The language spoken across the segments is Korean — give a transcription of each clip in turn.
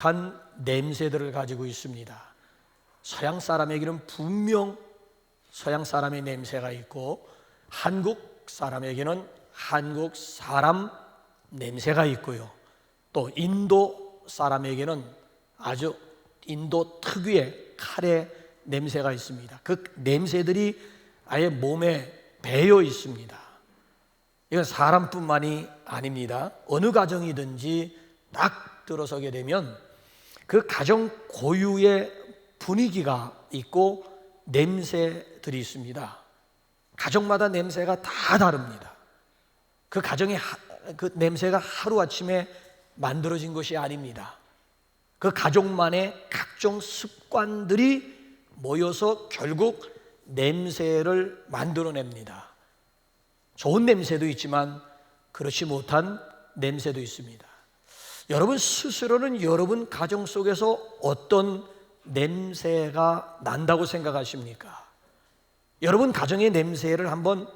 한 냄새들을 가지고 있습니다. 서양 사람에게는 분명 서양 사람의 냄새가 있고, 한국 사람에게는 한국 사람 냄새가 있고요, 또 인도 사람에게는 아주 인도 특유의 카레 냄새가 있습니다. 그 냄새들이 아예 몸에 배어 있습니다. 이건 사람뿐만이 아닙니다. 어느 가정이든지 딱 들어서게 되면 그 가정 고유의 분위기가 있고 냄새들이 있습니다. 가정마다 냄새가 다 다릅니다. 그 가정의 그 냄새가 하루아침에 만들어진 것이 아닙니다. 그 가족만의 각종 습관들이 모여서 결국 냄새를 만들어냅니다. 좋은 냄새도 있지만 그렇지 못한 냄새도 있습니다. 여러분 스스로는 여러분 가정 속에서 어떤 냄새가 난다고 생각하십니까? 여러분 가정의 냄새를 한번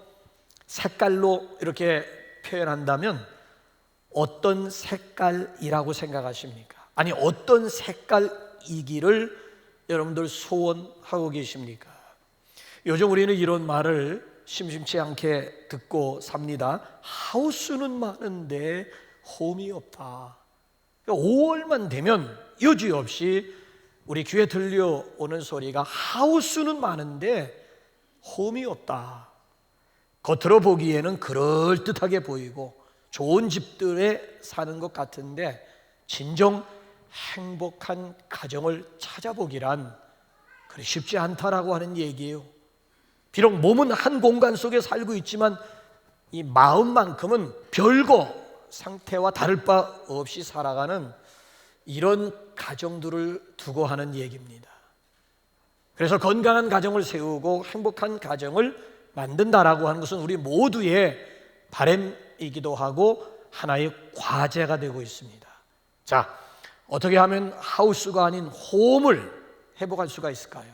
색깔로 이렇게 표현한다면 어떤 색깔이라고 생각하십니까? 아니, 어떤 색깔이기를 여러분들 소원하고 계십니까? 요즘 우리는 이런 말을 심심치 않게 듣고 삽니다. 하우스는 많은데 홈이 없다. 5월만 되면 여지없이 우리 귀에 들려오는 소리가 하우스는 많은데 홈이 없다. 겉으로 보기에는 그럴듯하게 보이고 좋은 집들에 사는 것 같은데 진정 행복한 가정을 찾아보기란 그리 쉽지 않다라고 하는 얘기예요. 비록 몸은 한 공간 속에 살고 있지만 이 마음만큼은 별거 상태와 다를 바 없이 살아가는 이런 가정들을 두고 하는 얘기입니다. 그래서 건강한 가정을 세우고 행복한 가정을 만든다라고 하는 것은 우리 모두의 바람이기도 하고 하나의 과제가 되고 있습니다. 자, 어떻게 하면 하우스가 아닌 홈을 회복할 수가 있을까요?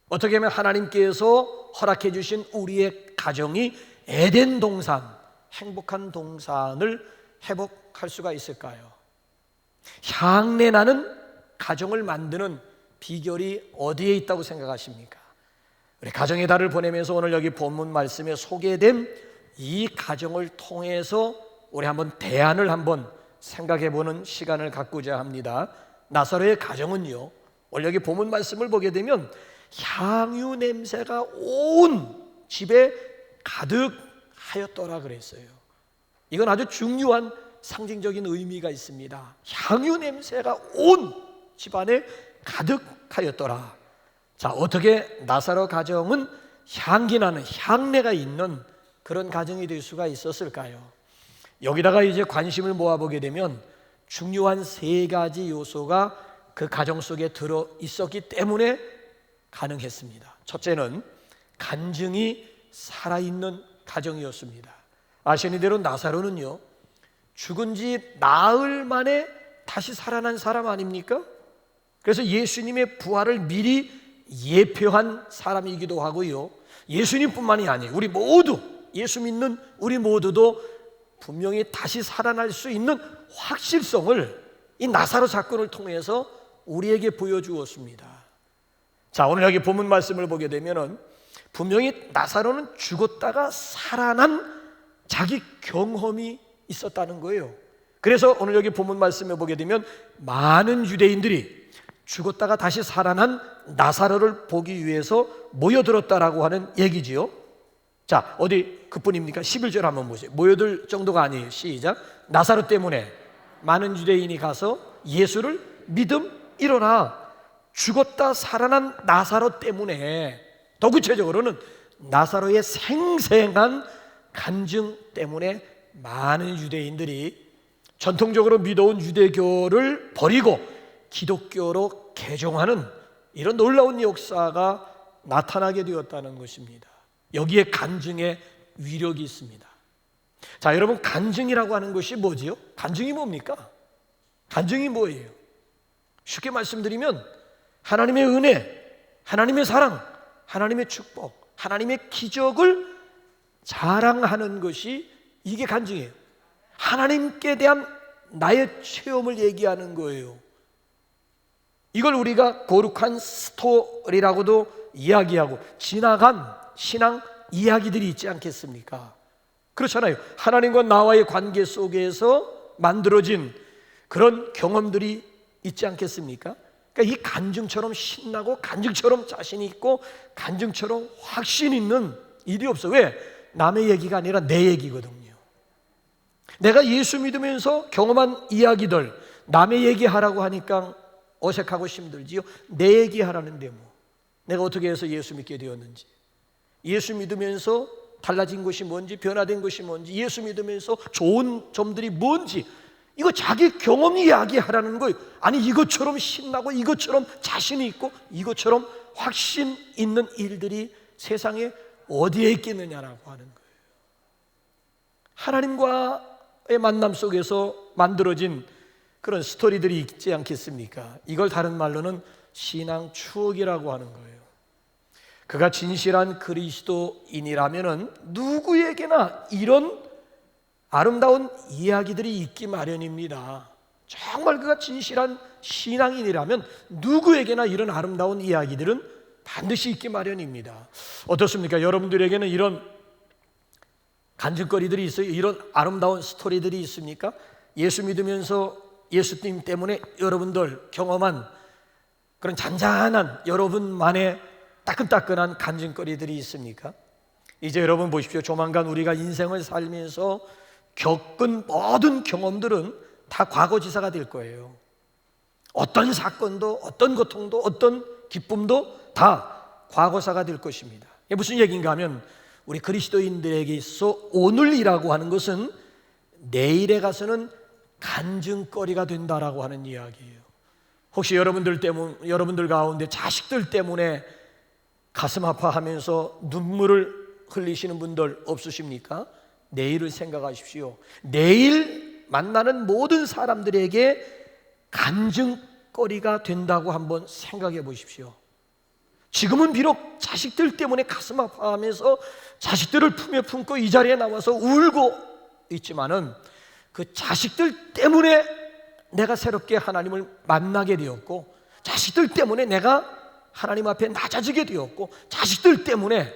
어떻게 하면 하나님께서 허락해 주신 우리의 가정이 에덴 동산, 행복한 동산을 회복할 수가 있을까요? 향내 나는 가정을 만드는 비결이 어디에 있다고 생각하십니까? 우리 가정의 달을 보내면서 오늘 여기 본문 말씀에 소개된 이 가정을 통해서 우리 한번 대안을 한번 생각해 보는 시간을 갖고자 합니다. 나사로의 가정은요, 오늘 여기 본문 말씀을 보게 되면 향유 냄새가 온 집에 가득하였더라 그랬어요. 이건 아주 중요한 상징적인 의미가 있습니다. 향유 냄새가 온 집안에 가득하였더라. 자, 어떻게 나사로 가정은 향기 나는 향내가 있는 그런 가정이 될 수가 있었을까요? 여기다가 이제 관심을 모아보게 되면 중요한 세 가지 요소가 그 가정 속에 들어 있었기 때문에 가능했습니다. 첫째는 간증이 살아있는 가정이었습니다. 아시는 대로 나사로는요, 죽은 지 나흘 만에 다시 살아난 사람 아닙니까? 그래서 예수님의 부활을 미리 예표한 사람이기도 하고요, 예수님뿐만이 아니에요, 우리 모두, 예수 믿는 우리 모두도 분명히 다시 살아날 수 있는 확실성을 이 나사로 사건을 통해서 우리에게 보여주었습니다. 자, 오늘 여기 본문 말씀을 보게 되면은 분명히 나사로는 죽었다가 살아난 자기 경험이 있었다는 거예요. 그래서 오늘 여기 본문 말씀을 보게 되면 많은 유대인들이 죽었다가 다시 살아난 나사로를 보기 위해서 모여들었다라고 하는 얘기지요. 자, 어디 그뿐입니까? 11절 한번 보세요. 모여들 정도가 아니에요. 시작. 나사로 때문에 많은 유대인이 가서 예수를 믿음 일어나. 죽었다 살아난 나사로 때문에, 더 구체적으로는 나사로의 생생한 간증 때문에 많은 유대인들이 전통적으로 믿어온 유대교를 버리고 기독교로 개종하는 이런 놀라운 역사가 나타나게 되었다는 것입니다. 여기에 간증의 위력이 있습니다. 자, 여러분, 간증이라고 하는 것이 뭐지요? 간증이 뭡니까? 간증이 뭐예요? 쉽게 말씀드리면 하나님의 은혜, 하나님의 사랑, 하나님의 축복, 하나님의 기적을 자랑하는 것이 이게 간증이에요. 하나님께 대한 나의 체험을 얘기하는 거예요. 이걸 우리가 거룩한 스토리라고도 이야기하고 지나간 신앙 이야기들이 있지 않겠습니까? 그렇잖아요. 하나님과 나와의 관계 속에서 만들어진 그런 경험들이 있지 않겠습니까? 그러니까 이 간증처럼 신나고 간증처럼 자신 있고 간증처럼 확신 있는 일이 없어. 왜? 남의 얘기가 아니라 내 얘기거든요. 내가 예수 믿으면서 경험한 이야기들 남의 얘기하라고 하니까 어색하고 힘들지요. 내 얘기하라는데 뭐 내가 어떻게 해서 예수 믿게 되었는지, 예수 믿으면서 달라진 것이 뭔지, 변화된 것이 뭔지, 예수 믿으면서 좋은 점들이 뭔지, 이거 자기 경험 이야기하라는 거예요. 아니 이것처럼 신나고 이것처럼 자신이 있고 이것처럼 확신 있는 일들이 세상에 어디에 있겠느냐라고 하는 거예요. 하나님과의 만남 속에서 만들어진 그런 스토리들이 있지 않겠습니까? 이걸 다른 말로는 신앙 추억이라고 하는 거예요. 그가 진실한 그리스도인이라면은 누구에게나 이런 아름다운 이야기들이 있기 마련입니다. 정말 그가 진실한 신앙인이라면 누구에게나 이런 아름다운 이야기들은 반드시 있기 마련입니다. 어떻습니까? 여러분들에게는 이런 간증거리들이 있어요? 이런 아름다운 스토리들이 있습니까? 예수 믿으면서 예수님 때문에 여러분들 경험한 그런 잔잔한 여러분만의 따끈따끈한 간증거리들이 있습니까? 이제 여러분 보십시오. 조만간 우리가 인생을 살면서 겪은 모든 경험들은 다 과거지사가 될 거예요. 어떤 사건도 어떤 고통도 어떤 기쁨도 다 과거사가 될 것입니다. 이게 무슨 얘기인가 하면 우리 그리스도인들에게 있어 오늘이라고 하는 것은 내일에 가서는 간증거리가 된다라고 하는 이야기예요. 혹시 여러분들 가운데 자식들 때문에 가슴 아파하면서 눈물을 흘리시는 분들 없으십니까? 내일을 생각하십시오. 내일 만나는 모든 사람들에게 간증거리가 된다고 한번 생각해 보십시오. 지금은 비록 자식들 때문에 가슴 아파하면서 자식들을 품에 품고 이 자리에 나와서 울고 있지만은 그 자식들 때문에 내가 새롭게 하나님을 만나게 되었고, 자식들 때문에 내가 하나님 앞에 낮아지게 되었고, 자식들 때문에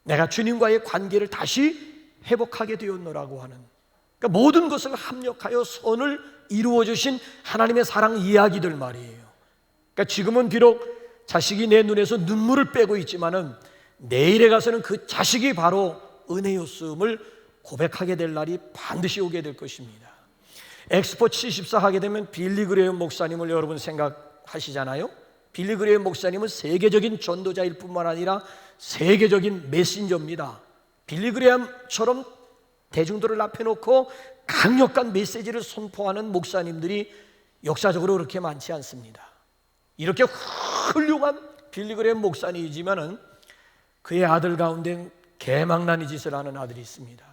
내가 주님과의 관계를 다시 회복하게 되었노라고 하는, 그러니까 모든 것을 합력하여 선을 이루어 주신 하나님의 사랑 이야기들 말이에요. 그러니까 지금은 비록 자식이 내 눈에서 눈물을 빼고 있지만은 내일에 가서는 그 자식이 바로 은혜였음을 고백하게 될 날이 반드시 오게 될 것입니다. 엑스포 74 하게 되면 빌리 그레이엄 목사님을 여러분 생각하시잖아요. 빌리 그레이엄 목사님은 세계적인 전도자일 뿐만 아니라 세계적인 메신저입니다. 빌리 그레이엄처럼 대중들을 앞에 놓고 강력한 메시지를 선포하는 목사님들이 역사적으로 그렇게 많지 않습니다. 이렇게 훌륭한 빌리 그레이엄 목사님이지만은 그의 아들 가운데 개망나니 짓을 하는 아들이 있습니다.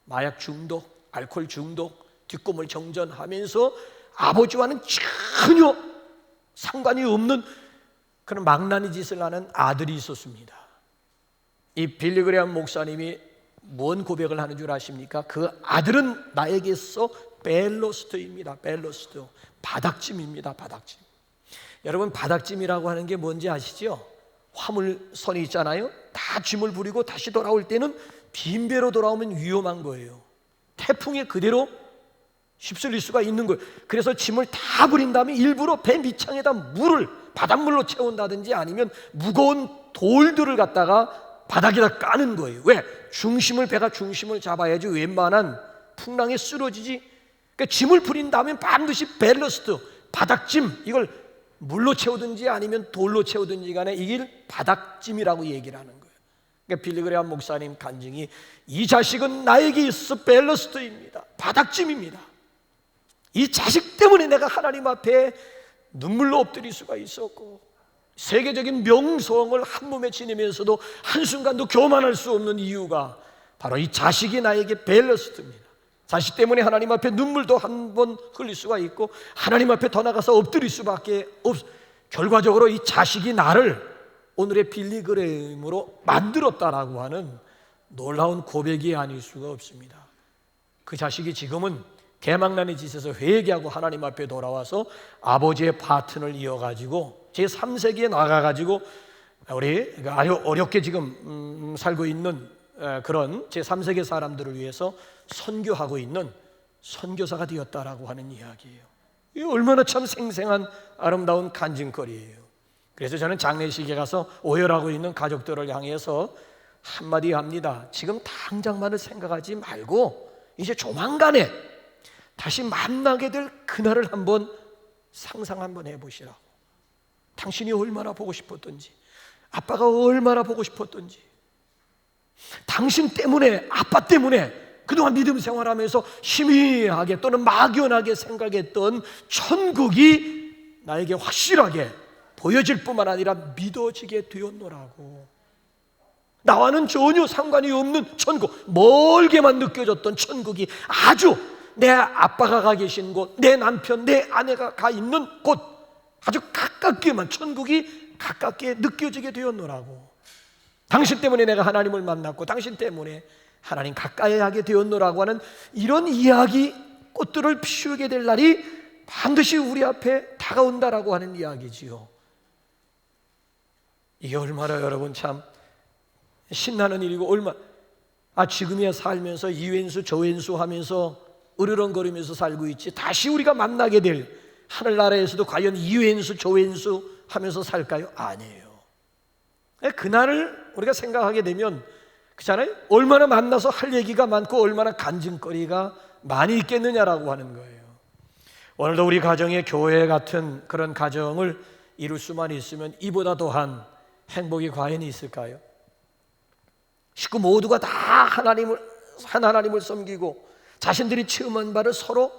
마약 중독, 알코올 중독, 뒷꿈을 정전하면서 아버지와는 전혀 상관이 없는 그런 망나니 짓을 하는 아들이 있었습니다. 이 빌리 그레이엄 목사님이 뭔 고백을 하는 줄 아십니까? 그 아들은 나에게서 벨로스트입니다. 벨로스트, 바닥짐입니다. 바닥짐. 여러분, 바닥짐이라고 하는 게 뭔지 아시죠? 화물선이 있잖아요. 다 짐을 부리고 다시 돌아올 때는 빈배로 돌아오면 위험한 거예요. 태풍에 그대로 휩쓸릴 수가 있는 거예요. 그래서 짐을 다 부린 다음에 일부러 배 밑창에다 물을 바닷물로 채운다든지 아니면 무거운 돌들을 갖다가 바닥에다 까는 거예요. 왜? 배가 중심을 잡아야지 웬만한 풍랑에 쓰러지지. 그러니까 짐을 부린 다음에 반드시 밸러스트, 바닥짐, 이걸 물로 채우든지 아니면 돌로 채우든지 간에 이길 바닥짐이라고 얘기를 하는 거예요. 그러니까 빌리 그레이엄 목사님 간증이 이 자식은 나에게 있어 밸러스트입니다. 바닥짐입니다. 이 자식 때문에 내가 하나님 앞에 눈물로 엎드릴 수가 있었고 세계적인 명성을 한 몸에 지니면서도 한순간도 교만할 수 없는 이유가 바로 이 자식이 나에게 밸러스트입니다. 자식 때문에 하나님 앞에 눈물도 한 번 흘릴 수가 있고 하나님 앞에 더 나가서 엎드릴 수밖에 없어. 결과적으로 이 자식이 나를 오늘의 빌리 그레이엄으로 만들었다라고 하는 놀라운 고백이 아닐 수가 없습니다. 그 자식이 지금은 개망난의 짓에서 회개하고 하나님 앞에 돌아와서 아버지의 파트너를 이어가지고 제3세기에 나가가지고 우리 아주 어렵게 지금 살고 있는 그런 제3세계 사람들을 위해서 선교하고 있는 선교사가 되었다라고 하는 이야기예요. 이 얼마나 참 생생한 아름다운 간증거리예요. 그래서 저는 장례식에 가서 오열하고 있는 가족들을 향해서 한마디 합니다. 지금 당장만을 생각하지 말고 이제 조만간에 다시 만나게 될 그날을 한번 상상 한번 해보시라고. 당신이 얼마나 보고 싶었던지, 아빠가 얼마나 보고 싶었던지, 당신 때문에, 아빠 때문에 그동안 믿음 생활하면서 희미하게 또는 막연하게 생각했던 천국이 나에게 확실하게 보여질 뿐만 아니라 믿어지게 되었노라고. 나와는 전혀 상관이 없는 천국, 멀게만 느껴졌던 천국이 아주 내 아빠가 가 계신 곳, 내 남편, 내 아내가 가 있는 곳, 아주 가깝게만, 천국이 가깝게 느껴지게 되었노라고. 당신 때문에 내가 하나님을 만났고 당신 때문에 하나님 가까이 하게 되었노라고 하는 이런 이야기, 꽃들을 피우게 될 날이 반드시 우리 앞에 다가온다라고 하는 이야기지요. 이게 얼마나 여러분 참 신나는 일이고, 얼마나 지금이야 살면서 이왼수 저왼수 하면서 으르렁거리면서 살고 있지, 다시 우리가 만나게 될 하늘나라에서도 과연 이왼수 저왼수 하면서 살까요? 아니에요. 그날을 우리가 생각하게 되면 그렇잖아요. 얼마나 만나서 할 얘기가 많고 얼마나 간증거리가 많이 있겠느냐라고 하는 거예요. 오늘도 우리 가정에 교회 같은 그런 가정을 이룰 수만 있으면 이보다 더한 행복이 과연 있을까요? 식구 모두가 다 하나님을 섬기고 자신들이 체험한 바를 서로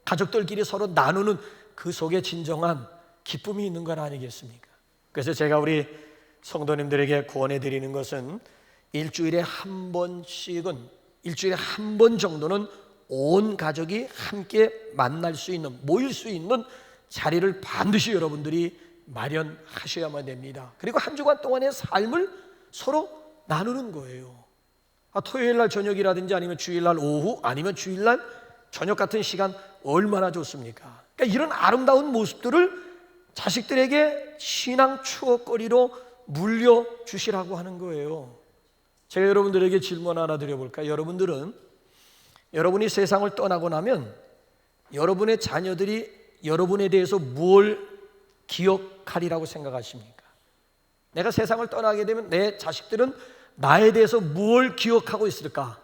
가족들끼리 서로 나누는 그 속에 진정한 기쁨이 있는 건 아니겠습니까? 그래서 제가 우리 성도님들에게 권해 드리는 것은 일주일에 한 번 정도는 온 가족이 함께 만날 수 있는, 모일 수 있는 자리를 반드시 여러분들이 마련하셔야만 됩니다. 그리고 한 주간 동안의 삶을 서로 나누는 거예요. 토요일 날 저녁이라든지 아니면 주일 날 오후 아니면 주일 날 저녁 같은 시간 얼마나 좋습니까? 그러니까 이런 아름다운 모습들을 자식들에게 신앙 추억거리로 물려주시라고 하는 거예요. 제가 여러분들에게 질문 하나 드려볼까요? 여러분들은 여러분이 세상을 떠나고 나면 여러분의 자녀들이 여러분에 대해서 뭘 기억하리라고 생각하십니까? 내가 세상을 떠나게 되면 내 자식들은 나에 대해서 뭘 기억하고 있을까?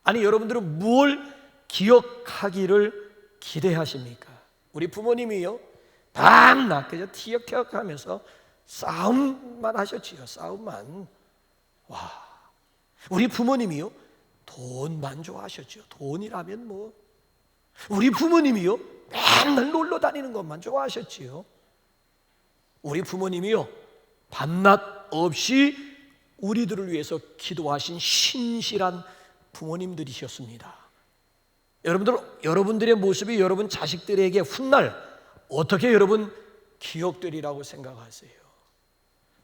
아니, 여러분들은 뭘 기억하기를 기대하십니까? 우리 부모님이요, 밤낮 그저 티격태격 하면서 싸움만 하셨지요. 싸움만. 와, 우리 부모님이요, 돈만 좋아하셨죠. 돈이라면 뭐. 우리 부모님이요, 맨날 놀러 다니는 것만 좋아하셨지요. 우리 부모님이요, 밤낮 없이 우리들을 위해서 기도하신 신실한 부모님들이셨습니다. 여러분들의 모습이 여러분 자식들에게 훗날 어떻게 여러분 기억되리라고 생각하세요?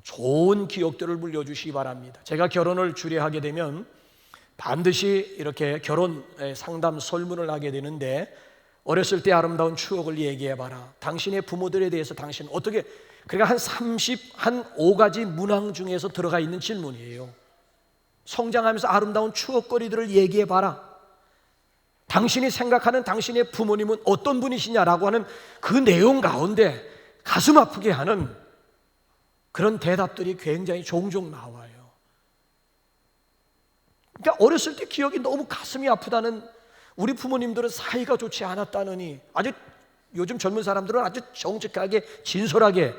좋은 기억들을 물려주시기 바랍니다. 제가 결혼을 주례하게 되면 반드시 이렇게 결혼 상담 설문을 하게 되는데, 어렸을 때 아름다운 추억을 얘기해봐라. 당신의 부모들에 대해서 당신 어떻게, 그러니까 한 5가지 문항 중에서 들어가 있는 질문이에요. 성장하면서 아름다운 추억거리들을 얘기해봐라. 당신이 생각하는 당신의 부모님은 어떤 분이시냐라고 하는 그 내용 가운데 가슴 아프게 하는 그런 대답들이 굉장히 종종 나와요. 그러니까 어렸을 때 기억이 너무 가슴이 아프다는, 우리 부모님들은 사이가 좋지 않았다느니, 아주 요즘 젊은 사람들은 아주 정직하게 진솔하게,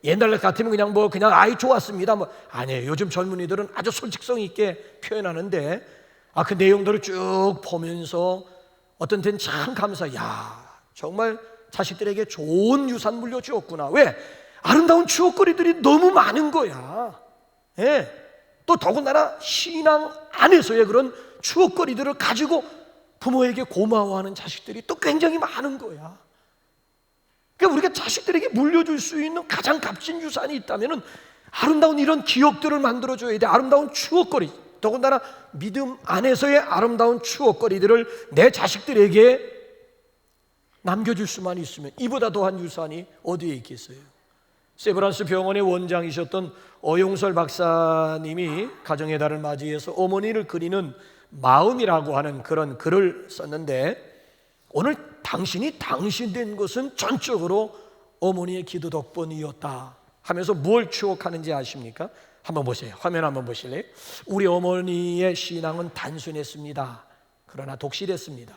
옛날 같으면 그냥 아이 좋았습니다 뭐 아니에요. 요즘 젊은이들은 아주 솔직성 있게 표현하는데, 그 내용들을 쭉 보면서 어떤 때는 참 정말 자식들에게 좋은 유산 물려주었구나. 왜? 아름다운 추억거리들이 너무 많은 거야. 예. 또 더군다나 신앙 안에서의 그런 추억거리들을 가지고 부모에게 고마워하는 자식들이 또 굉장히 많은 거야. 그러니까 우리가 자식들에게 물려줄 수 있는 가장 값진 유산이 있다면 아름다운 이런 기억들을 만들어줘야 돼. 아름다운 추억거리, 더군다나 믿음 안에서의 아름다운 추억거리들을 내 자식들에게 남겨줄 수만 있으면 이보다 더한 유산이 어디에 있겠어요? 세브란스 병원의 원장이셨던 어용설 박사님이 가정의 달을 맞이해서 어머니를 그리는 마음이라고 하는 그런 글을 썼는데, 오늘 당신이 당신된 것은 전적으로 어머니의 기도 덕분이었다 하면서 뭘 추억하는지 아십니까? 한번 보세요. 화면 한번 보실래요? 우리 어머니의 신앙은 단순했습니다. 그러나 독실했습니다.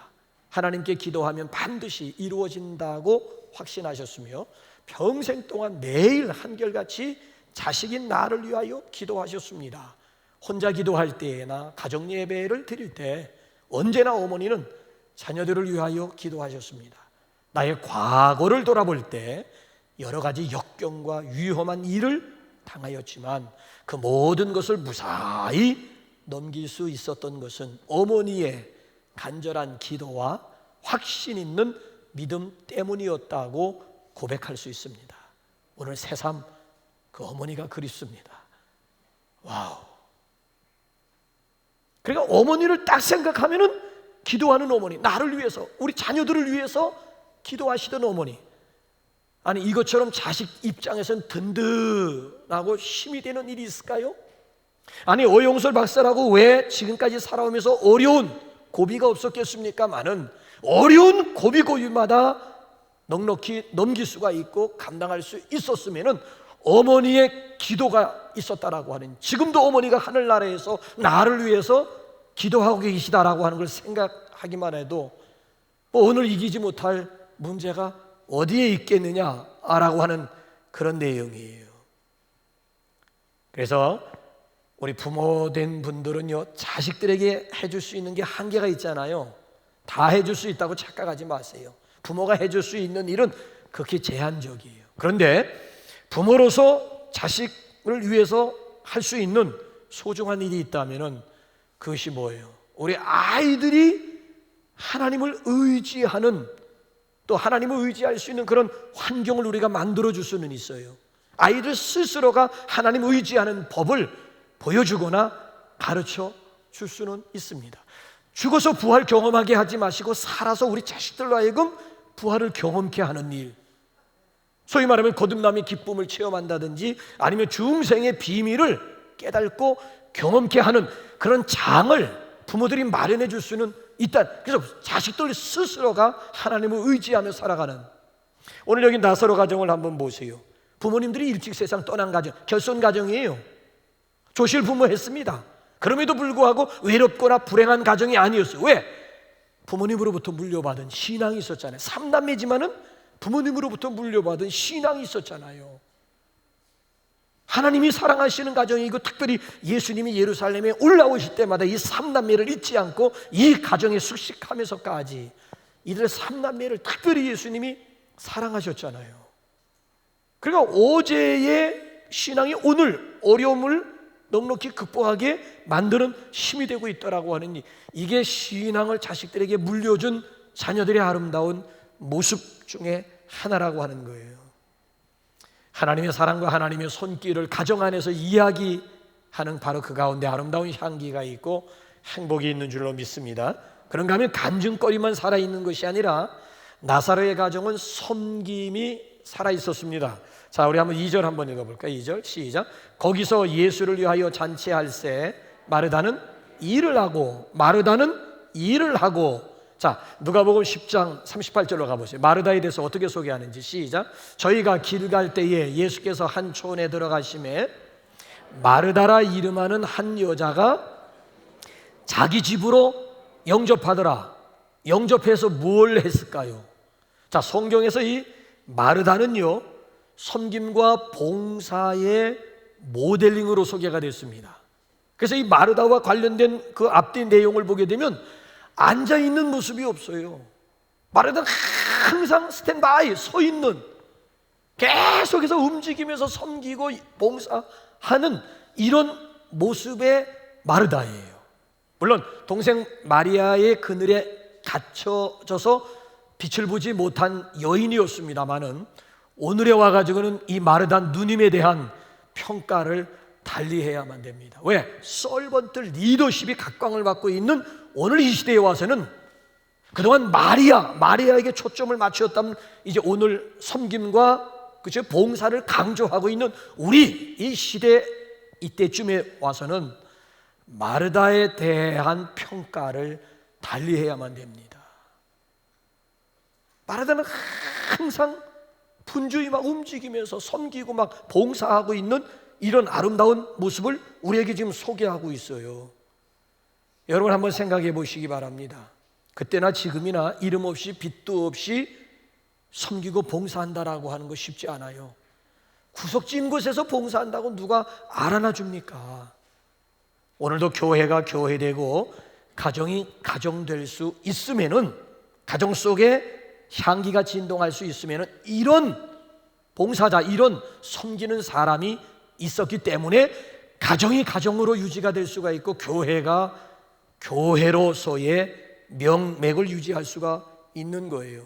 하나님께 기도하면 반드시 이루어진다고 확신하셨으며 평생 동안 매일 한결같이 자식인 나를 위하여 기도하셨습니다. 혼자 기도할 때나 가정 예배를 드릴 때 언제나 어머니는 자녀들을 위하여 기도하셨습니다. 나의 과거를 돌아볼 때 여러 가지 역경과 위험한 일을 당하였지만 그 모든 것을 무사히 넘길 수 있었던 것은 어머니의 간절한 기도와 확신 있는 믿음 때문이었다고 고백할 수 있습니다. 오늘 새삼 그 어머니가 그립습니다. 와우. 그러니까 어머니를 딱 생각하면은 기도하는 어머니, 나를 위해서, 우리 자녀들을 위해서 기도하시던 어머니. 아니, 이것처럼 자식 입장에서는 든든하고 힘이 되는 일이 있을까요? 아니, 어용설 박사라고 왜 지금까지 살아오면서 어려운 고비가 없었겠습니까? 많은 어려운 고비마다 넉넉히 넘길 수가 있고 감당할 수 있었으면은 어머니의 기도가 있었다라고 하는, 지금도 어머니가 하늘나라에서 나를 위해서 기도하고 계시다라고 하는 걸 생각하기만 해도 오늘 이기지 못할 문제가 어디에 있겠느냐라고 하는 그런 내용이에요. 그래서 우리 부모 된 분들은요, 자식들에게 해줄 수 있는 게 한계가 있잖아요. 다 해줄 수 있다고 착각하지 마세요. 부모가 해줄 수 있는 일은 극히 제한적이에요. 그런데 부모로서 자식을 위해서 할 수 있는 소중한 일이 있다면 그것이 뭐예요? 우리 아이들이 하나님을 의지하는, 또 하나님을 의지할 수 있는 그런 환경을 우리가 만들어줄 수는 있어요. 아이들 스스로가 하나님을 의지하는 법을 보여주거나 가르쳐 줄 수는 있습니다. 죽어서 부활 경험하게 하지 마시고 살아서 우리 자식들로 하여금 부활을 경험케 하는 일, 소위 말하면 거듭남의 기쁨을 체험한다든지 아니면 중생의 비밀을 깨닫고 경험케 하는 그런 장을 부모들이 마련해 줄 수는 있다. 그래서 자식들 스스로가 하나님을 의지하며 살아가는, 오늘 여기 나사로 가정을 한번 보세요. 부모님들이 일찍 세상 떠난 가정, 결손 가정이에요. 조실 부모했습니다. 그럼에도 불구하고 외롭거나 불행한 가정이 아니었어요. 왜? 부모님으로부터 물려받은 신앙이 있었잖아요. 3남매지만은 부모님으로부터 물려받은 신앙이 있었잖아요. 하나님이 사랑하시는 가정이고, 특별히 예수님이 예루살렘에 올라오실 때마다 이 3남매를 잊지 않고 이 가정에 숙식하면서까지 이들의 3남매를 특별히 예수님이 사랑하셨잖아요. 그러니까 어제의 신앙이 오늘 어려움을 넉넉히 극복하게 만드는 힘이 되고 있다라고 하는, 이게 신앙을 자식들에게 물려준 자녀들의 아름다운 모습 중에 하나라고 하는 거예요. 하나님의 사랑과 하나님의 손길을 가정 안에서 이야기하는 바로 그 가운데 아름다운 향기가 있고 행복이 있는 줄로 믿습니다. 그런가 하면 간증거리만 살아있는 것이 아니라 나사로의 가정은 섬김이 살아있었습니다. 자, 우리 한번 2절 한번 읽어볼까요? 2절 시작. 거기서 예수를 위하여 잔치할새 마르다는 일을 하고, 마르다는 일을 하고. 자, 누가복음 10장 38절로 가보세요. 마르다에 대해서 어떻게 소개하는지 시작. 저희가 길 갈 때에 예수께서 한 촌에 들어가심에 마르다라 이름하는 한 여자가 자기 집으로 영접하더라. 영접해서 뭘 했을까요? 자, 성경에서 이 마르다는요, 섬김과 봉사의 모델링으로 소개가 됐습니다. 그래서 이 마르다와 관련된 그 앞뒤 내용을 보게 되면 앉아있는 모습이 없어요. 마르다는 항상 스탠바이, 서 있는, 계속해서 움직이면서 섬기고 봉사하는 이런 모습의 마르다예요. 물론 동생 마리아의 그늘에 갇혀져서 빛을 보지 못한 여인이었습니다마는 오늘에 와가지고는 이 마르다 누님에 대한 평가를 달리해야만 됩니다. 왜? 서번트 리더십이 각광을 받고 있는 오늘 이 시대에 와서는 그동안 마리아에게 초점을 맞추었다면 이제 오늘 섬김과 그죠? 봉사를 강조하고 있는 우리 이 시대 이때쯤에 와서는 마르다에 대한 평가를 달리해야만 됩니다. 마르다는 항상 분주히 막 움직이면서 섬기고 막 봉사하고 있는 이런 아름다운 모습을 우리에게 지금 소개하고 있어요. 여러분 한번 생각해 보시기 바랍니다. 그때나 지금이나 이름 없이 빚도 없이 섬기고 봉사한다라고 하는 거 쉽지 않아요. 구석진 곳에서 봉사한다고 누가 알아나 줍니까? 오늘도 교회가 교회되고 가정이 가정될 수 있으면은, 가정 속에 향기가 진동할 수 있으면은 이런 봉사자, 이런 섬기는 사람이 있었기 때문에 가정이 가정으로 유지가 될 수가 있고 교회가 교회로서의 명맥을 유지할 수가 있는 거예요.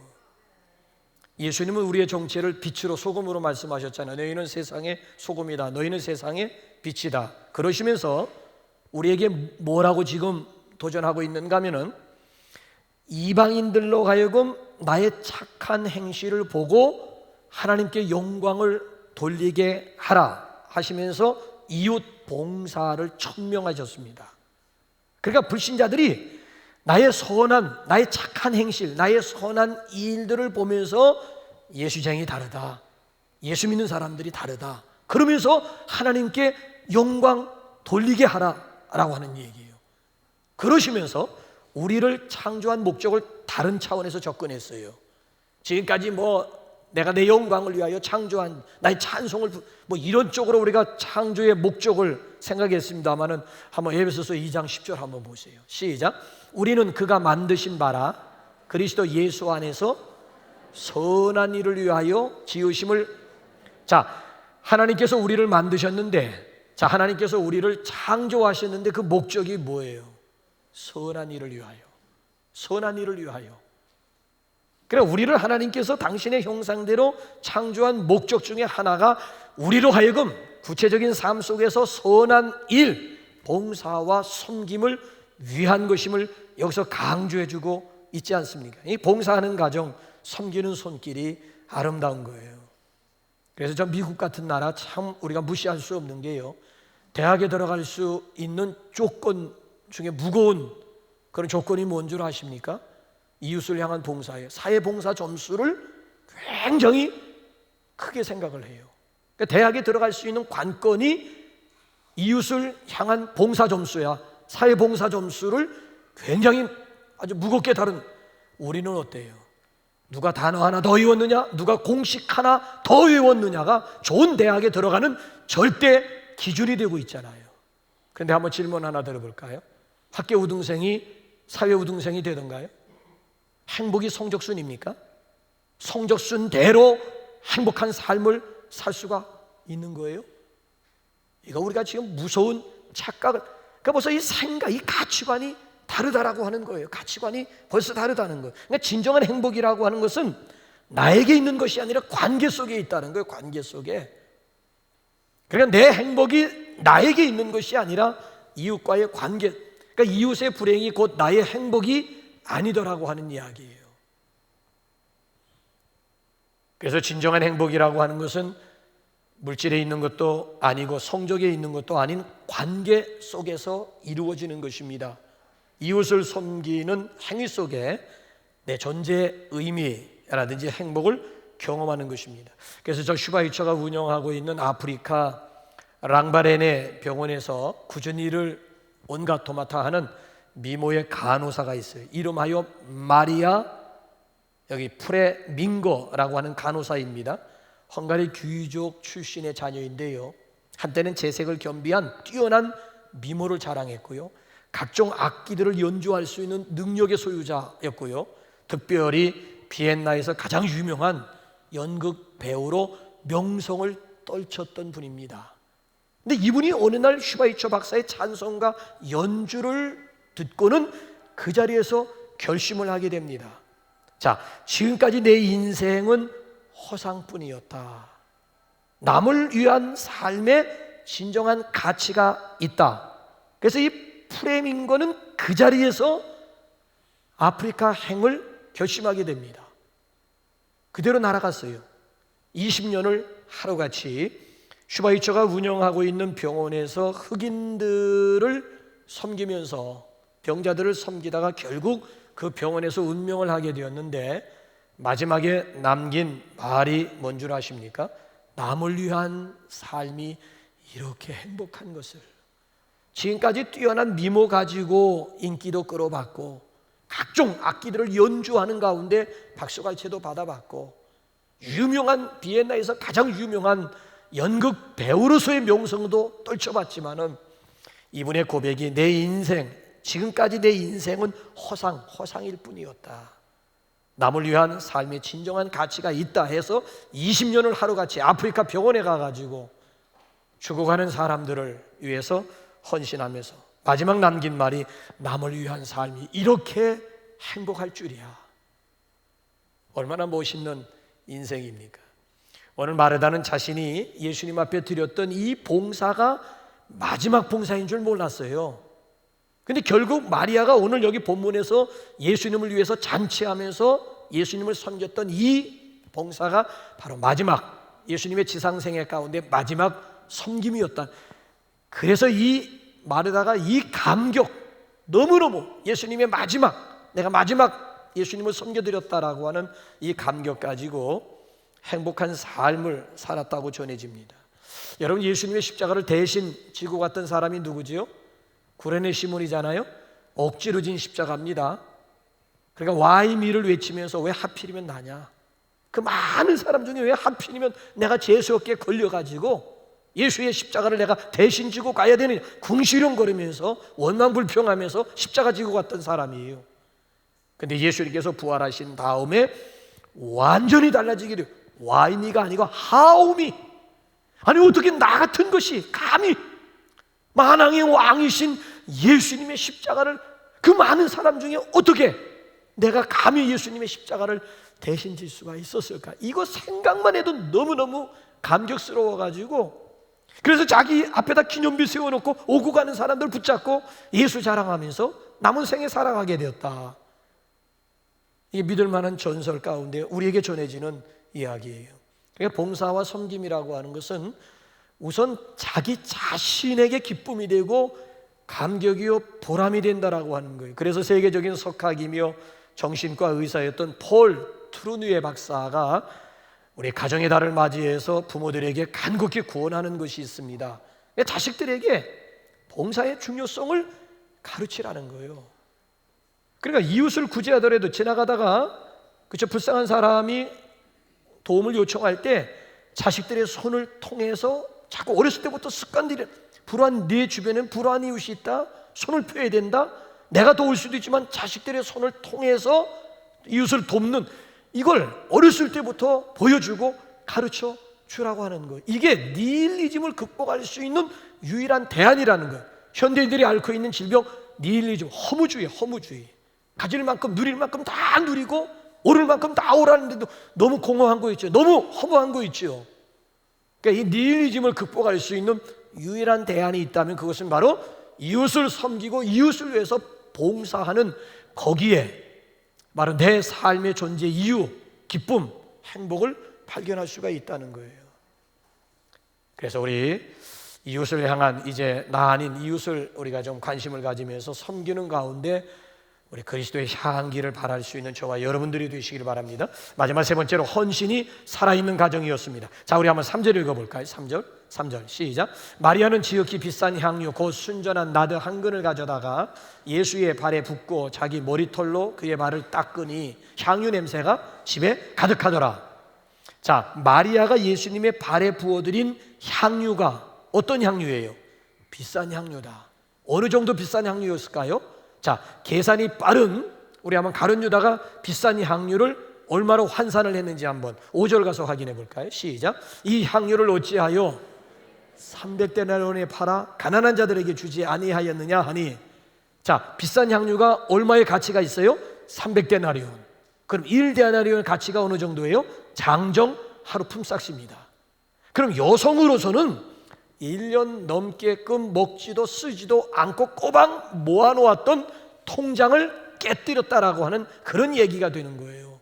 예수님은 우리의 정체를 빛으로 소금으로 말씀하셨잖아요. 너희는 세상의 소금이다, 너희는 세상의 빛이다. 그러시면서 우리에게 뭐라고 지금 도전하고 있는가 하면은 이방인들로 하여금 나의 착한 행실을 보고 하나님께 영광을 돌리게 하라 하시면서 이웃 봉사를 천명하셨습니다. 그러니까 불신자들이 나의 선한, 나의 착한 행실, 나의 선한 일들을 보면서 예수쟁이 다르다, 예수 믿는 사람들이 다르다, 그러면서 하나님께 영광 돌리게 하라라고 하는 얘기예요. 그러시면서 우리를 창조한 목적을 다른 차원에서 접근했어요. 지금까지 내가 내 영광을 위하여 창조한 나의 찬송을 이런 쪽으로 우리가 창조의 목적을 생각했습니다만은 한번 에베소서 2장 10절 한번 보세요. 시작. 우리는 그가 만드신 바라 그리스도 예수 안에서 선한 일을 위하여 지으심을. 자, 하나님께서 우리를 만드셨는데, 자, 하나님께서 우리를 창조하셨는데 그 목적이 뭐예요? 선한 일을 위하여. 선한 일을 위하여. 그래, 우리를 하나님께서 당신의 형상대로 창조한 목적 중에 하나가 우리로 하여금 구체적인 삶 속에서 선한 일, 봉사와 섬김을 위한 것임을 여기서 강조해주고 있지 않습니까? 이 봉사하는 가정, 섬기는 손길이 아름다운 거예요. 그래서 저 미국 같은 나라 참 우리가 무시할 수 없는 게요, 대학에 들어갈 수 있는 조건 중에 무거운 그런 조건이 뭔 줄 아십니까? 이웃을 향한 봉사예요. 사회봉사 점수를 굉장히 크게 생각을 해요. 그러니까 대학에 들어갈 수 있는 관건이 이웃을 향한 봉사 점수야. 사회봉사 점수를 굉장히 아주 무겁게 다룬 우리는 어때요? 누가 단어 하나 더 외웠느냐, 누가 공식 하나 더 외웠느냐가 좋은 대학에 들어가는 절대 기준이 되고 있잖아요. 그런데 한번 질문 하나 들어볼까요? 학교 우등생이 사회 우등생이 되던가요? 행복이 성적순입니까? 성적순대로 행복한 삶을 살 수가 있는 거예요? 이거 우리가 지금 무서운 착각을, 그러니까 벌써 이 생각, 이 가치관이 다르다라고 하는 거예요. 가치관이 벌써 다르다는 거예요. 그러니까 진정한 행복이라고 하는 것은 나에게 있는 것이 아니라 관계 속에 있다는 거예요. 관계 속에. 그러니까 내 행복이 나에게 있는 것이 아니라 이웃과의 관계, 그러니까 이웃의 불행이 곧 나의 행복이 아니더라고 하는 이야기예요. 그래서 진정한 행복이라고 하는 것은 물질에 있는 것도 아니고 성적에 있는 것도 아닌 관계 속에서 이루어지는 것입니다. 이웃을 섬기는 행위 속에 내 존재의 의미라든지 행복을 경험하는 것입니다. 그래서 저 슈바이처가 운영하고 있는 아프리카 랑바렌의 병원에서 굳은 일을 온갖 도맡아 하는 미모의 간호사가 있어요. 이름하여 마리아 여기 프레밍거라고 하는 간호사입니다. 헝가리 귀족 출신의 자녀인데요, 한때는 재색을 겸비한 뛰어난 미모를 자랑했고요, 각종 악기들을 연주할 수 있는 능력의 소유자였고요, 특별히 비엔나에서 가장 유명한 연극 배우로 명성을 떨쳤던 분입니다. 근데 이분이 어느 날 슈바이처 박사의 찬송가 연주를 듣고는 그 자리에서 결심을 하게 됩니다. 자, 지금까지 내 인생은 허상뿐이었다. 남을 위한 삶에 진정한 가치가 있다. 그래서 이 프레밍거는 그 자리에서 아프리카 행을 결심하게 됩니다. 그대로 날아갔어요. 20년을 하루같이 슈바이처가 운영하고 있는 병원에서 흑인들을 섬기면서 병자들을 섬기다가 결국 그 병원에서 운명을 하게 되었는데, 마지막에 남긴 말이 뭔 줄 아십니까? 남을 위한 삶이 이렇게 행복한 것을. 지금까지 뛰어난 미모 가지고 인기도 끌어받고 각종 악기들을 연주하는 가운데 박수갈채도 받아받고 유명한 비엔나에서 가장 유명한 연극 배우로서의 명성도 떨쳐봤지만은, 이분의 고백이 내 인생, 지금까지 내 인생은 허상일 뿐이었다. 남을 위한 삶의 진정한 가치가 있다 해서 20년을 하루같이 아프리카 병원에 가가지고 죽어가는 사람들을 위해서 헌신하면서 마지막 남긴 말이 남을 위한 삶이 이렇게 행복할 줄이야. 얼마나 멋있는 인생입니까? 오늘 마르다는 자신이 예수님 앞에 드렸던 이 봉사가 마지막 봉사인 줄 몰랐어요. 근데 결국 마리아가 오늘 여기 본문에서 예수님을 위해서 잔치하면서 예수님을 섬겼던 이 봉사가 바로 마지막 예수님의 지상생애 가운데 마지막 섬김이었다. 그래서 이 마르다가 이 감격, 너무너무 예수님의 내가 마지막 예수님을 섬겨드렸다라고 하는 이 감격 가지고 행복한 삶을 살았다고 전해집니다. 여러분, 예수님의 십자가를 대신 지고 갔던 사람이 누구지요? 구레네 시몬이잖아요. 억지로 진 십자가입니다. 그러니까 와이미를 외치면서 왜 하필이면 나냐, 그 많은 사람 중에 왜 하필이면 내가 재수없게 걸려가지고 예수의 십자가를 내가 대신 지고 가야 되느냐, 궁시렁거리면서 원망불평하면서 십자가 지고 갔던 사람이에요. 근데 예수님께서 부활하신 다음에 완전히 달라지기를, 와이미가 아니고 하오미, 아니 어떻게 나 같은 것이 감히 만왕의 왕이신 예수님의 십자가를, 그 많은 사람 중에 어떻게 내가 감히 예수님의 십자가를 대신 질 수가 있었을까? 이거 생각만 해도 너무너무 감격스러워가지고, 그래서 자기 앞에다 기념비 세워놓고 오고 가는 사람들 붙잡고 예수 자랑하면서 남은 생에 살아가게 되었다. 이게 믿을 만한 전설 가운데 우리에게 전해지는 이야기예요. 그러니까 봉사와 섬김이라고 하는 것은 우선 자기 자신에게 기쁨이 되고 감격이요 보람이 된다라고 하는 거예요. 그래서 세계적인 석학이며 정신과 의사였던 폴 트루누에 박사가 우리 가정의 달을 맞이해서 부모들에게 간곡히 구원하는 것이 있습니다. 자식들에게 봉사의 중요성을 가르치라는 거예요. 그러니까 이웃을 구제하더라도 지나가다가 그쵸, 불쌍한 사람이 도움을 요청할 때 자식들의 손을 통해서 자꾸 어렸을 때부터 습관들이, 내 주변엔 불우한 이웃이 있다, 손을 펴야 된다, 내가 도울 수도 있지만 자식들의 손을 통해서 이웃을 돕는, 이걸 어렸을 때부터 보여주고 가르쳐 주라고 하는 거예요. 이게 니힐리즘을 극복할 수 있는 유일한 대안이라는 거예요. 현대인들이 앓고 있는 질병, 니힐리즘, 허무주의. 가질 만큼 누릴 만큼 다 누리고 오를 만큼 다 오라는데도 너무 공허한 거 있죠. 너무 허무한 거 있죠. 그러니까 이 니힐리즘을 극복할 수 있는 유일한 대안이 있다면 그것은 바로 이웃을 섬기고 이웃을 위해서 봉사하는, 거기에 바로 내 삶의 존재 이유, 기쁨, 행복을 발견할 수가 있다는 거예요. 그래서 우리 이웃을 향한, 이제 나 아닌 이웃을 우리가 좀 관심을 가지면서 섬기는 가운데 우리 그리스도의 향기를 발할 수 있는 저와 여러분들이 되시기를 바랍니다. 마지막 세 번째로, 헌신이 살아있는 가정이었습니다. 자, 우리 한번 3절 읽어볼까요? 3절 시작. 마리아는 지극히 비싼 향유 곧 순전한 나드 한 근을 가져다가 예수의 발에 붓고 자기 머리털로 그의 발을 닦으니 향유 냄새가 집에 가득하더라. 자, 마리아가 예수님의 발에 부어드린 향유가 어떤 향유예요? 비싼 향유다. 어느 정도 비싼 향유였을까요? 자, 계산이 빠른 우리 한번 가룟 유다가 비싼 향유를 얼마로 환산을 했는지 한번 5절 가서 확인해 볼까요? 시작. 이 향유를 어찌하여 300데나리온에 팔아 가난한 자들에게 주지 아니하였느냐 하니, 자, 비싼 향유가 얼마의 가치가 있어요? 300데나리온. 그럼 1데나리온의 가치가 어느 정도예요? 장정 하루 품삯입니다. 그럼 여성으로서는 1년 넘게끔 먹지도 쓰지도 않고 꼬박 모아놓았던 통장을 깨뜨렸다라고 하는 그런 얘기가 되는 거예요.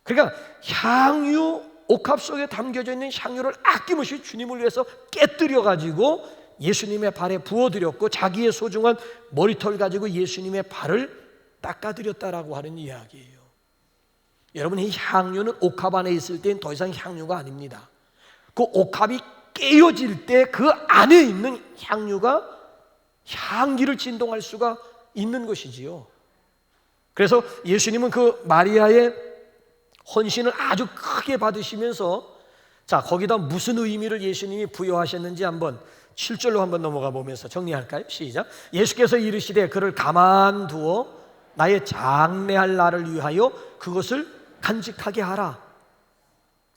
그러니까 향유, 옥합 속에 담겨져 있는 향유를 아낌없이 주님을 위해서 깨뜨려 가지고 예수님의 발에 부어드렸고 자기의 소중한 머리털 가지고 예수님의 발을 닦아드렸다라고 하는 이야기예요. 여러분, 이 향유는 옥합 안에 있을 때는 더 이상 향유가 아닙니다. 그 옥합이 깨어질 때 그 안에 있는 향유가 향기를 진동할 수가 있는 것이지요. 그래서 예수님은 그 마리아의 헌신을 아주 크게 받으시면서, 자, 거기다 무슨 의미를 예수님이 부여하셨는지 한번 7절로 한번 넘어가 보면서 정리할까요? 시작. 예수께서 이르시되 그를 가만두어 나의 장래할 날을 위하여 그것을 간직하게 하라.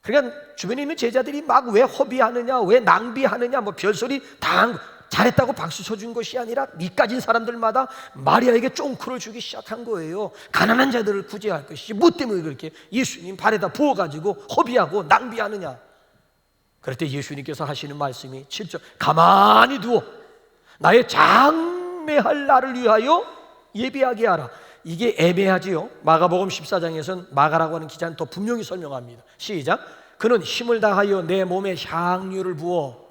그러니까 주변에 있는 제자들이 막 왜 허비하느냐, 왜 낭비하느냐, 뭐 별소리 다 잘했다고 박수 쳐준 것이 아니라 밑가진 사람들마다 마리아에게 쫑크를 주기 시작한 거예요. 가난한 자들을 구제할 것이지 뭐 때문에 그렇게 예수님 발에다 부어가지고 허비하고 낭비하느냐. 그럴 때 예수님께서 하시는 말씀이 7절, 가만히 두어 나의 장래할 날을 위하여 예비하게 하라. 이게 애매하지요. 마가복음 14장에서는 마가라고 하는 기자는 더 분명히 설명합니다. 시작. 그는 힘을 다하여 내 몸에 향유를 부어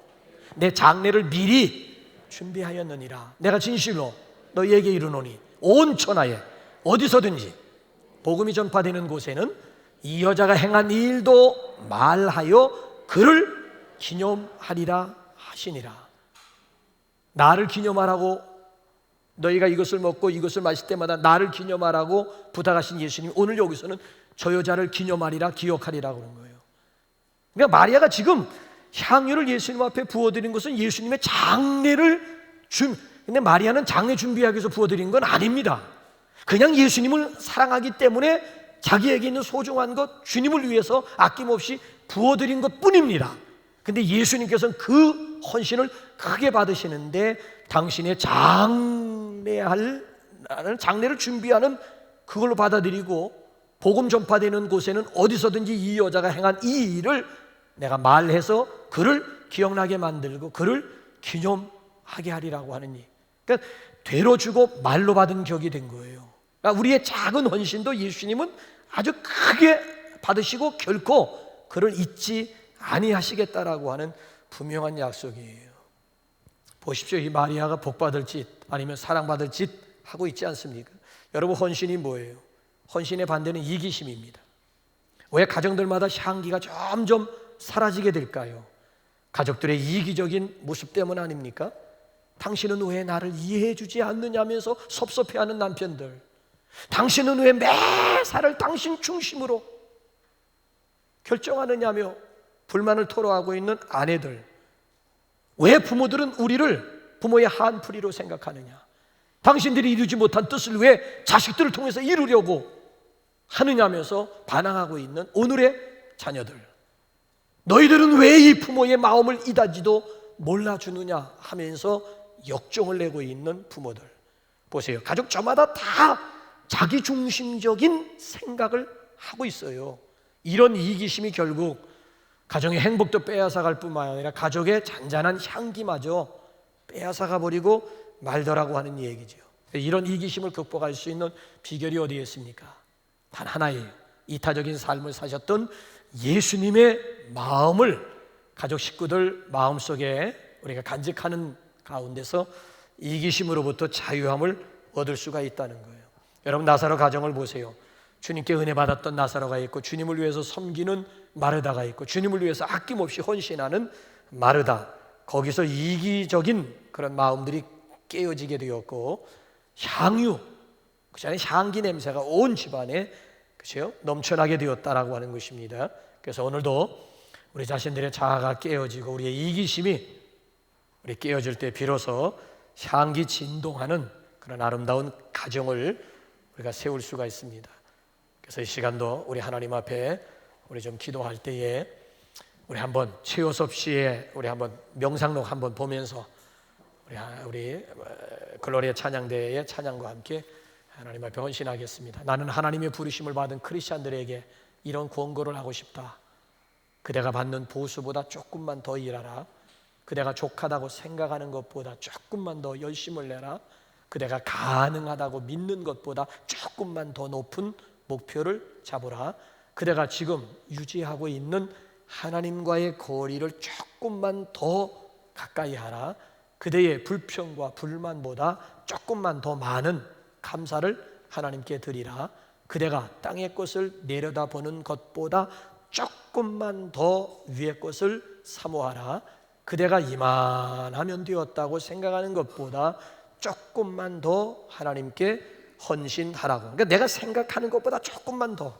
내 장래를 미리 준비하였느니라. 내가 진실로 너희에게 이르노니 온 천하에 어디서든지 복음이 전파되는 곳에는 이 여자가 행한 이 일도 말하여 그를 기념하리라 하시니라. 나를 기념하라고, 너희가 이것을 먹고 이것을 마실 때마다 나를 기념하라고 부탁하신 예수님, 오늘 여기서는 저 여자를 기념하리라, 기억하리라 그런 거예요. 그러니까 마리아가 지금 향유를 예수님 앞에 부어드린 것은 예수님의 장례를 근데 마리아는 장례 준비하기 위해서 부어드린 건 아닙니다. 그냥 예수님을 사랑하기 때문에 자기에게 있는 소중한 것, 주님을 위해서 아낌없이 부어드린 것 뿐입니다. 근데 예수님께서는 그 헌신을 크게 받으시는데 당신의 장례를 준비하는 그걸로 받아들이고, 복음 전파되는 곳에는 어디서든지 이 여자가 행한 이 일을 내가 말해서 그를 기억나게 만들고 그를 기념하게 하리라고 하는 일. 그러니까 되로 주고 말로 받은 격이 된 거예요. 그러니까 우리의 작은 헌신도 예수님은 아주 크게 받으시고 결코 그를 잊지 아니하시겠다라고 하는 분명한 약속이에요. 보십시오. 이 마리아가 복받을 짓 아니면 사랑받을 짓 하고 있지 않습니까? 여러분, 헌신이 뭐예요? 헌신의 반대는 이기심입니다. 왜 가정들마다 향기가 점점 사라지게 될까요? 가족들의 이기적인 모습 때문 아닙니까? 당신은 왜 나를 이해해 주지 않느냐면서 섭섭해하는 남편들, 당신은 왜 매사를 당신 중심으로 결정하느냐며 불만을 토로하고 있는 아내들, 왜 부모들은 우리를 부모의 한풀이로 생각하느냐, 당신들이 이루지 못한 뜻을 왜 자식들을 통해서 이루려고 하느냐면서 반항하고 있는 오늘의 자녀들, 너희들은 왜 이 부모의 마음을 이다지도 몰라주느냐 하면서 역정을 내고 있는 부모들 보세요. 가족 저마다 다 자기중심적인 생각을 하고 있어요. 이런 이기심이 결국 가정의 행복도 빼앗아갈 뿐만 아니라 가족의 잔잔한 향기마저 빼앗아가 버리고 말더라고 하는 얘기죠. 이런 이기심을 극복할 수 있는 비결이 어디에 있습니까? 단 하나예요. 이타적인 삶을 사셨던 예수님의 마음을 가족 식구들 마음속에 우리가 간직하는 가운데서 이기심으로부터 자유함을 얻을 수가 있다는 거예요. 여러분, 나사로 가정을 보세요. 주님께 은혜 받았던 나사로가 있고, 주님을 위해서 섬기는 마르다가 있고, 주님을 위해서 아낌없이 헌신하는 마르다. 거기서 이기적인 그런 마음들이 깨어지게 되었고, 향유, 그 안에 향기 냄새가 온 집안에 그렇죠? 넘쳐나게 되었다라고 하는 것입니다. 그래서 오늘도 우리 자신들의 자아가 깨어지고 우리의 이기심이 우리 깨어질 때 비로소 향기 진동하는 그런 아름다운 가정을 우리가 세울 수가 있습니다. 그래서 이 시간도 우리 하나님 앞에 우리 좀 기도할 때에 우리 한번 최효섭 씨의 우리 한번 명상록 한번 보면서 우리 글로리아 찬양대의 찬양과 함께 하나님 앞에 헌신하겠습니다. 나는 하나님의 부르심을 받은 크리스찬들에게 이런 권고를 하고 싶다. 그대가 받는 보수보다 조금만 더 일하라. 그대가 족하다고 생각하는 것보다 조금만 더 열심을 내라. 그대가 가능하다고 믿는 것보다 조금만 더 높은 목표를 잡으라. 그대가 지금 유지하고 있는 하나님과의 거리를 조금만 더 가까이 하라. 그대의 불평과 불만보다 조금만 더 많은 감사를 하나님께 드리라. 그대가 땅의 것을 내려다보는 것보다 조금만 더 위의 것을 사모하라. 그대가 이만하면 되었다고 생각하는 것보다 조금만 더 하나님께 헌신하라고. 그러니까 내가 생각하는 것보다 조금만 더,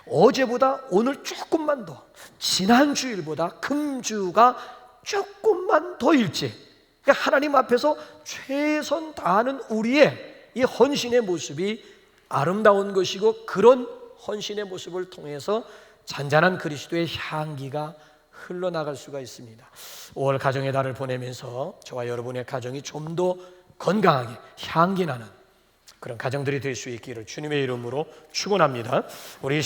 어제보다 오늘 조금만 더, 지난 주일보다 금주가 조금만 더 일찍, 그러니까 하나님 앞에서 최선 다하는 우리의 이 헌신의 모습이 아름다운 것이고, 그런 헌신의 모습을 통해서 잔잔한 그리스도의 향기가 흘러나갈 수가 있습니다. 5월 가정의 달을 보내면서 저와 여러분의 가정이 좀 더 건강하게 향기 나는 그런 가정들이 될 수 있기를 주님의 이름으로 축원합니다. 우리